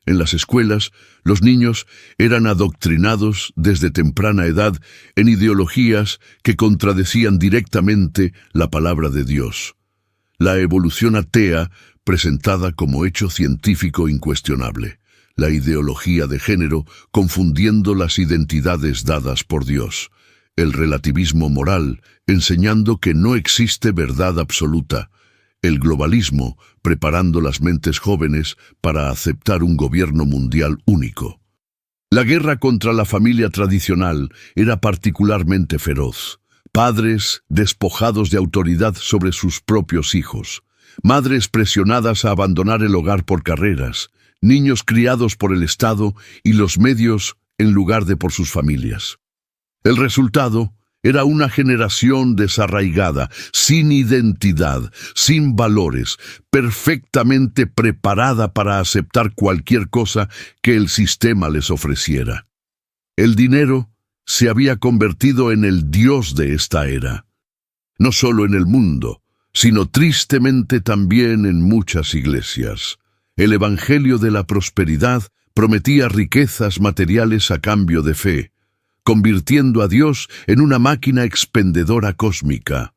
En las escuelas, los niños eran adoctrinados desde temprana edad en ideologías que contradecían directamente la palabra de Dios. La evolución atea, presentada como hecho científico incuestionable. La ideología de género, confundiendo las identidades dadas por Dios. El relativismo moral, enseñando que no existe verdad absoluta. El globalismo, preparando las mentes jóvenes para aceptar un gobierno mundial único. La guerra contra la familia tradicional era particularmente feroz. Padres despojados de autoridad sobre sus propios hijos. Madres presionadas a abandonar el hogar por carreras. Niños criados por el Estado y los medios en lugar de por sus familias. El resultado era una generación desarraigada, sin identidad, sin valores, perfectamente preparada para aceptar cualquier cosa que el sistema les ofreciera. El dinero se había convertido en el dios de esta era. No solo en el mundo, sino tristemente también en muchas iglesias. El evangelio de la prosperidad prometía riquezas materiales a cambio de fe, convirtiendo a Dios en una máquina expendedora cósmica.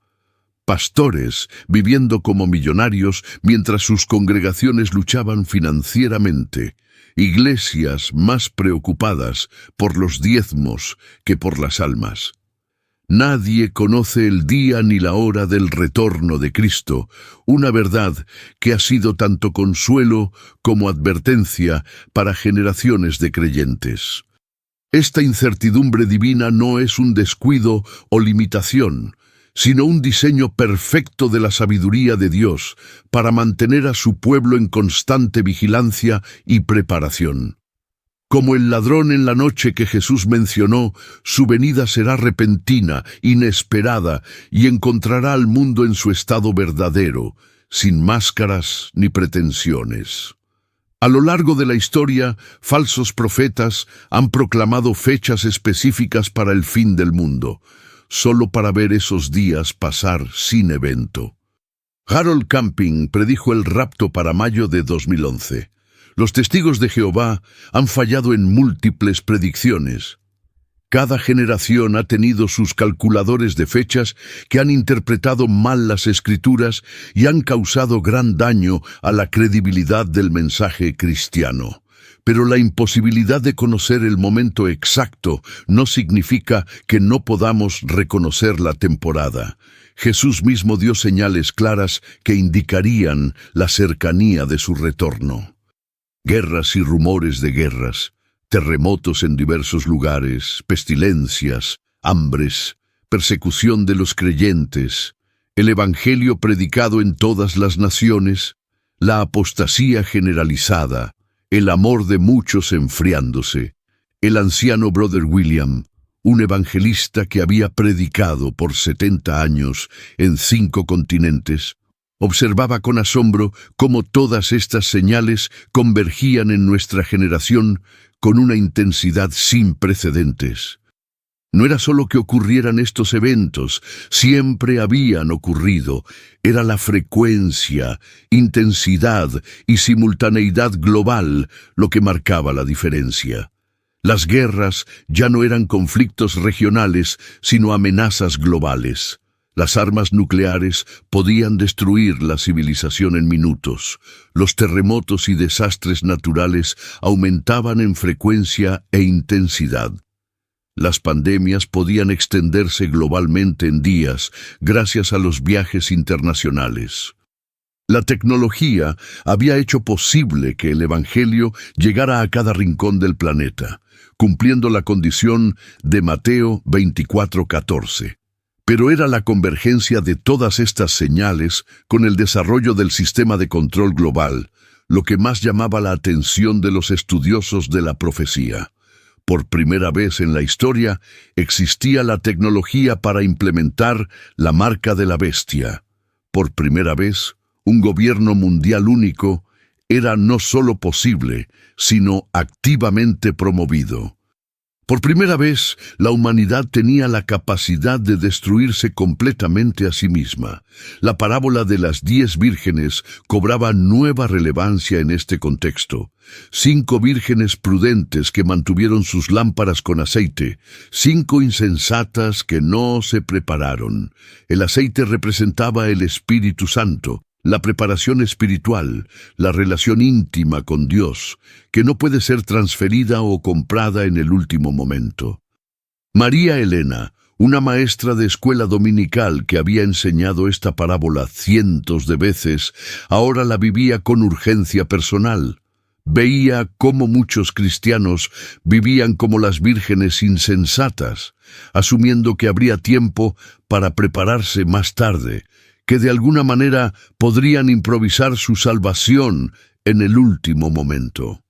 Pastores viviendo como millonarios mientras sus congregaciones luchaban financieramente. Iglesias más preocupadas por los diezmos que por las almas. Nadie conoce el día ni la hora del retorno de Cristo, una verdad que ha sido tanto consuelo como advertencia para generaciones de creyentes. Esta incertidumbre divina no es un descuido o limitación, sino un diseño perfecto de la sabiduría de Dios para mantener a su pueblo en constante vigilancia y preparación. Como el ladrón en la noche que Jesús mencionó, su venida será repentina, inesperada, y encontrará al mundo en su estado verdadero, sin máscaras ni pretensiones. A lo largo de la historia, falsos profetas han proclamado fechas específicas para el fin del mundo, solo para ver esos días pasar sin evento. Harold Camping predijo el rapto para mayo de 2011. Los testigos de Jehová han fallado en múltiples predicciones. Cada generación ha tenido sus calculadores de fechas que han interpretado mal las Escrituras y han causado gran daño a la credibilidad del mensaje cristiano. Pero la imposibilidad de conocer el momento exacto no significa que no podamos reconocer la temporada. Jesús mismo dio señales claras que indicarían la cercanía de su retorno. Guerras y rumores de guerras, terremotos en diversos lugares, pestilencias, hambres, persecución de los creyentes, el evangelio predicado en todas las naciones, la apostasía generalizada, el amor de muchos enfriándose. El anciano Brother William, un evangelista que había predicado por 70 años en 5 continentes, observaba con asombro cómo todas estas señales convergían en nuestra generación con una intensidad sin precedentes. No era solo que ocurrieran estos eventos, siempre habían ocurrido. Era la frecuencia, intensidad y simultaneidad global lo que marcaba la diferencia. Las guerras ya no eran conflictos regionales, sino amenazas globales. Las armas nucleares podían destruir la civilización en minutos. Los terremotos y desastres naturales aumentaban en frecuencia e intensidad. Las pandemias podían extenderse globalmente en días gracias a los viajes internacionales. La tecnología había hecho posible que el Evangelio llegara a cada rincón del planeta, cumpliendo la condición de Mateo 24:14. Pero era la convergencia de todas estas señales con el desarrollo del sistema de control global lo que más llamaba la atención de los estudiosos de la profecía. Por primera vez en la historia existía la tecnología para implementar la marca de la bestia. Por primera vez, un gobierno mundial único era no solo posible, sino activamente promovido. Por primera vez, la humanidad tenía la capacidad de destruirse completamente a sí misma. La parábola de las 10 vírgenes cobraba nueva relevancia en este contexto. 5 vírgenes prudentes que mantuvieron sus lámparas con aceite, 5 insensatas que no se prepararon. El aceite representaba el Espíritu Santo, la preparación espiritual, la relación íntima con Dios, que no puede ser transferida o comprada en el último momento. María Elena, una maestra de escuela dominical que había enseñado esta parábola cientos de veces, ahora la vivía con urgencia personal. Veía cómo muchos cristianos vivían como las vírgenes insensatas, asumiendo que habría tiempo para prepararse más tarde, que de alguna manera podrían improvisar su salvación en el último momento.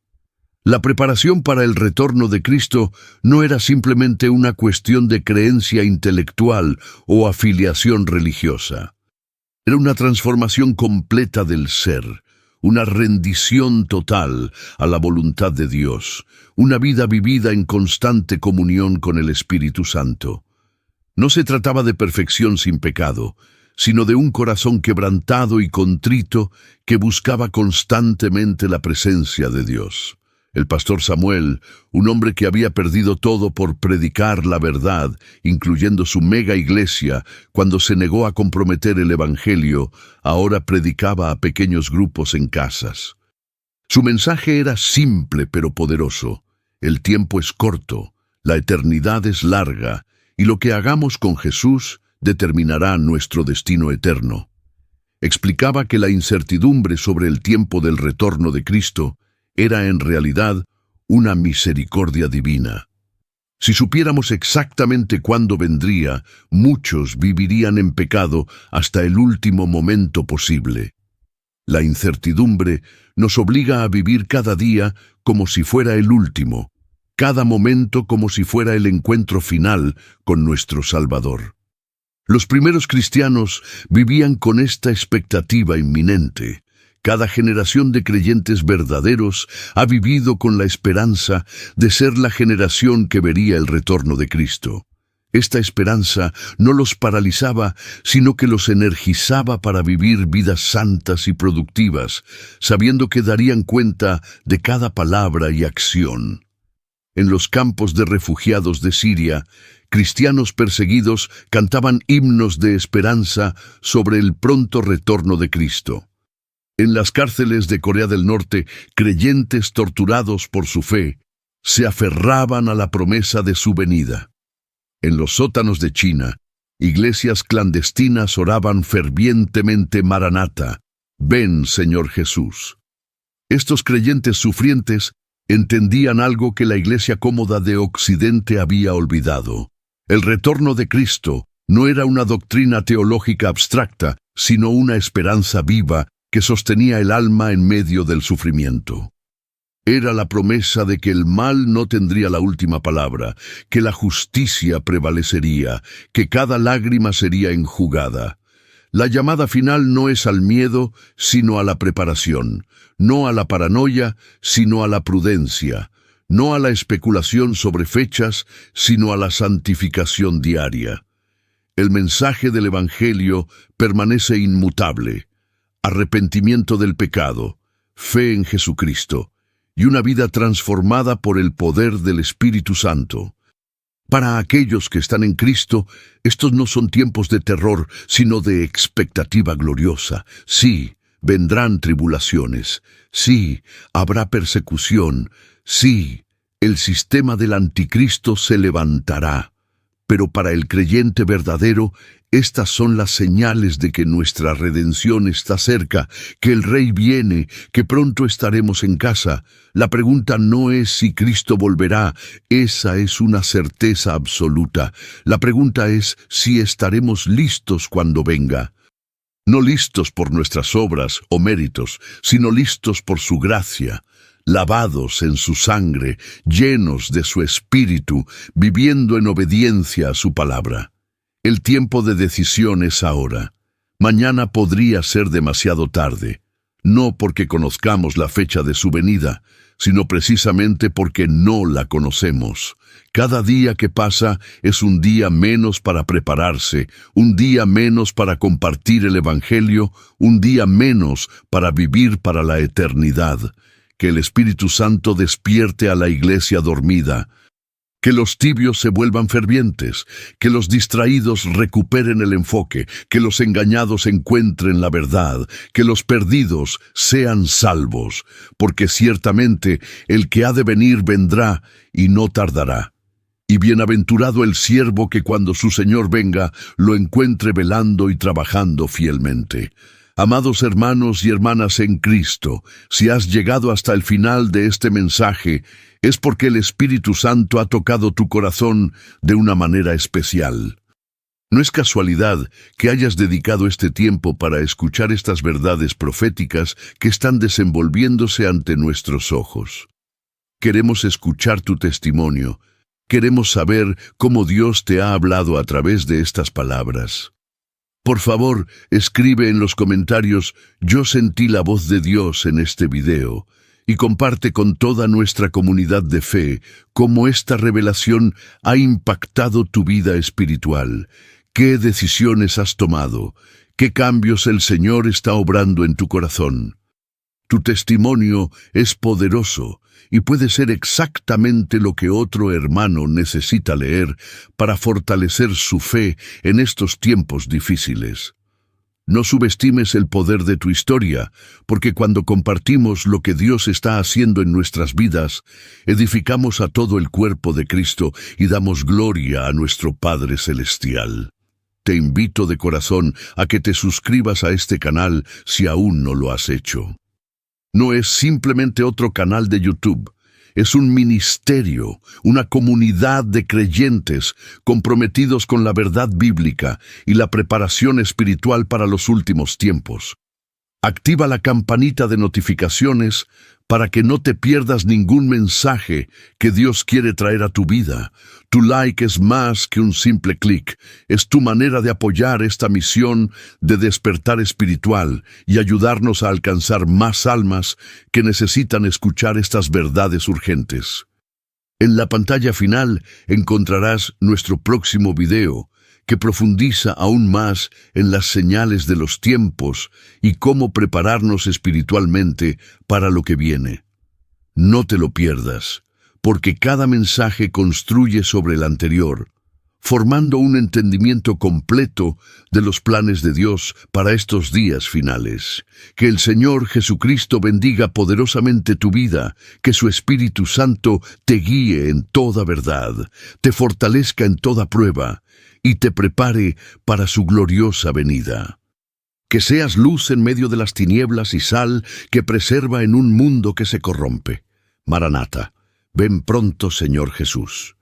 La preparación para el retorno de Cristo no era simplemente una cuestión de creencia intelectual o afiliación religiosa. Era una transformación completa del ser, una rendición total a la voluntad de Dios, una vida vivida en constante comunión con el Espíritu Santo. No se trataba de perfección sin pecado, sino de un corazón quebrantado y contrito que buscaba constantemente la presencia de Dios. El pastor Samuel, un hombre que había perdido todo por predicar la verdad, incluyendo su mega iglesia, cuando se negó a comprometer el Evangelio, ahora predicaba a pequeños grupos en casas. Su mensaje era simple pero poderoso. El tiempo es corto, la eternidad es larga, y lo que hagamos con Jesús determinará nuestro destino eterno. Explicaba que la incertidumbre sobre el tiempo del retorno de Cristo era en realidad una misericordia divina. Si supiéramos exactamente cuándo vendría, muchos vivirían en pecado hasta el último momento posible. La incertidumbre nos obliga a vivir cada día como si fuera el último, cada momento como si fuera el encuentro final con nuestro Salvador. Los primeros cristianos vivían con esta expectativa inminente. Cada generación de creyentes verdaderos ha vivido con la esperanza de ser la generación que vería el retorno de Cristo. Esta esperanza no los paralizaba, sino que los energizaba para vivir vidas santas y productivas, sabiendo que darían cuenta de cada palabra y acción. En los campos de refugiados de Siria, cristianos perseguidos cantaban himnos de esperanza sobre el pronto retorno de Cristo. En las cárceles de Corea del Norte, creyentes torturados por su fe se aferraban a la promesa de su venida. En los sótanos de China, iglesias clandestinas oraban fervientemente Maranatha, ven, Señor Jesús. Estos creyentes sufrientes entendían algo que la iglesia cómoda de Occidente había olvidado. El retorno de Cristo no era una doctrina teológica abstracta, sino una esperanza viva que sostenía el alma en medio del sufrimiento. Era la promesa de que el mal no tendría la última palabra, que la justicia prevalecería, que cada lágrima sería enjugada. La llamada final no es al miedo, sino a la preparación, no a la paranoia, sino a la prudencia, no a la especulación sobre fechas, sino a la santificación diaria. El mensaje del Evangelio permanece inmutable: arrepentimiento del pecado, fe en Jesucristo, y una vida transformada por el poder del Espíritu Santo. Para aquellos que están en Cristo, estos no son tiempos de terror, sino de expectativa gloriosa. Sí, vendrán tribulaciones. Sí, habrá persecución. Sí, el sistema del anticristo se levantará. Pero para el creyente verdadero, estas son las señales de que nuestra redención está cerca, que el Rey viene, que pronto estaremos en casa. La pregunta no es si Cristo volverá, esa es una certeza absoluta. La pregunta es si estaremos listos cuando venga. No listos por nuestras obras o méritos, sino listos por su gracia, lavados en su sangre, llenos de su espíritu, viviendo en obediencia a su palabra. El tiempo de decisión es ahora. Mañana podría ser demasiado tarde, no porque conozcamos la fecha de su venida, sino precisamente porque no la conocemos. Cada día que pasa es un día menos para prepararse, un día menos para compartir el Evangelio, un día menos para vivir para la eternidad. Que el Espíritu Santo despierte a la iglesia dormida. Que los tibios se vuelvan fervientes, que los distraídos recuperen el enfoque, que los engañados encuentren la verdad, que los perdidos sean salvos, porque ciertamente el que ha de venir vendrá y no tardará. Y bienaventurado el siervo que cuando su Señor venga lo encuentre velando y trabajando fielmente. Amados hermanos y hermanas en Cristo, si has llegado hasta el final de este mensaje, es porque el Espíritu Santo ha tocado tu corazón de una manera especial. No es casualidad que hayas dedicado este tiempo para escuchar estas verdades proféticas que están desenvolviéndose ante nuestros ojos. Queremos escuchar tu testimonio. Queremos saber cómo Dios te ha hablado a través de estas palabras. Por favor, escribe en los comentarios, yo sentí la voz de Dios en este video, y comparte con toda nuestra comunidad de fe cómo esta revelación ha impactado tu vida espiritual, qué decisiones has tomado, qué cambios el Señor está obrando en tu corazón. Tu testimonio es poderoso y puede ser exactamente lo que otro hermano necesita leer para fortalecer su fe en estos tiempos difíciles. No subestimes el poder de tu historia, porque cuando compartimos lo que Dios está haciendo en nuestras vidas, edificamos a todo el cuerpo de Cristo y damos gloria a nuestro Padre Celestial. Te invito de corazón a que te suscribas a este canal si aún no lo has hecho. No es simplemente otro canal de YouTube, es un ministerio, una comunidad de creyentes comprometidos con la verdad bíblica y la preparación espiritual para los últimos tiempos. Activa la campanita de notificaciones para que no te pierdas ningún mensaje que Dios quiere traer a tu vida. Tu like es más que un simple clic, es tu manera de apoyar esta misión de despertar espiritual y ayudarnos a alcanzar más almas que necesitan escuchar estas verdades urgentes. En la pantalla final encontrarás nuestro próximo video, que profundiza aún más en las señales de los tiempos y cómo prepararnos espiritualmente para lo que viene. No te lo pierdas, porque cada mensaje construye sobre el anterior, formando un entendimiento completo de los planes de Dios para estos días finales. Que el Señor Jesucristo bendiga poderosamente tu vida, que su Espíritu Santo te guíe en toda verdad, te fortalezca en toda prueba, y te prepare para su gloriosa venida. Que seas luz en medio de las tinieblas y sal que preserva en un mundo que se corrompe. Maranata, ven pronto, Señor Jesús.